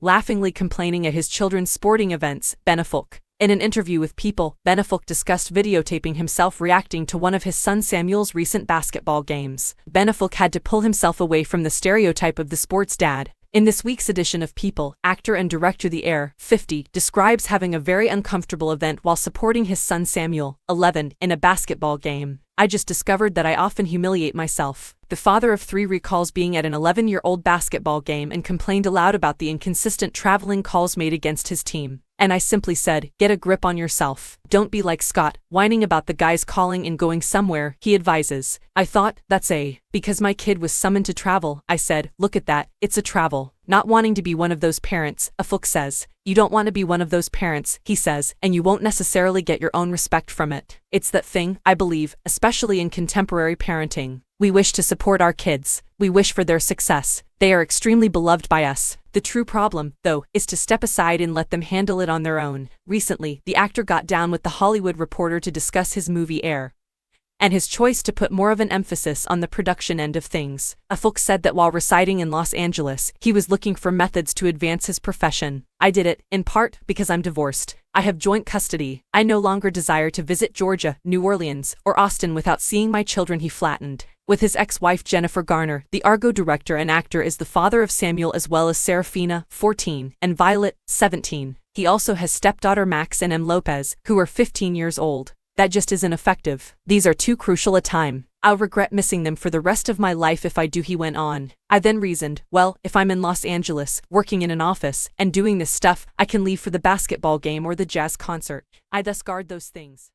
laughingly complaining at his children's sporting events. Ben Affleck. In an interview with People, Ben Affleck discussed videotaping himself reacting to one of his son Samuel's recent basketball games. Ben Affleck had to pull himself away from the stereotype of the sports dad. In this week's edition of People, actor and director The Heir, 50, describes having a very uncomfortable event while supporting his son Samuel, 11, in a basketball game. I just discovered that I often humiliate myself. The father of 3 recalls being at an 11-year-old basketball game and complained aloud about the inconsistent traveling calls made against his team. And I simply said, get a grip on yourself. Don't be like Scott, whining about the guys calling and going somewhere, he advises. I thought, because my kid was summoned to travel. I said, look at that, it's a travel. Not wanting to be one of those parents, Affleck says. You don't want to be one of those parents, he says, and you won't necessarily get your own respect from it. It's that thing, I believe, especially in contemporary parenting. We wish to support our kids. We wish for their success. They are extremely beloved by us. The true problem, though, is to step aside and let them handle it on their own. Recently, the actor got down with The Hollywood Reporter to discuss his movie Air and his choice to put more of an emphasis on the production end of things. Affleck said that while residing in Los Angeles, he was looking for methods to advance his profession. I did it, in part, because I'm divorced. I have joint custody. I no longer desire to visit Georgia, New Orleans, or Austin without seeing my children, he flattened. With his ex-wife Jennifer Garner, the Argo director and actor is the father of Samuel as well as Serafina, 14, and Violet, 17. He also has stepdaughter Max and M. Lopez, who are 15 years old. That just isn't effective. These are too crucial a time. I'll regret missing them for the rest of my life if I do, he went on. I then reasoned, well, if I'm in Los Angeles, working in an office, and doing this stuff, I can leave for the basketball game or the jazz concert. I thus guard those things.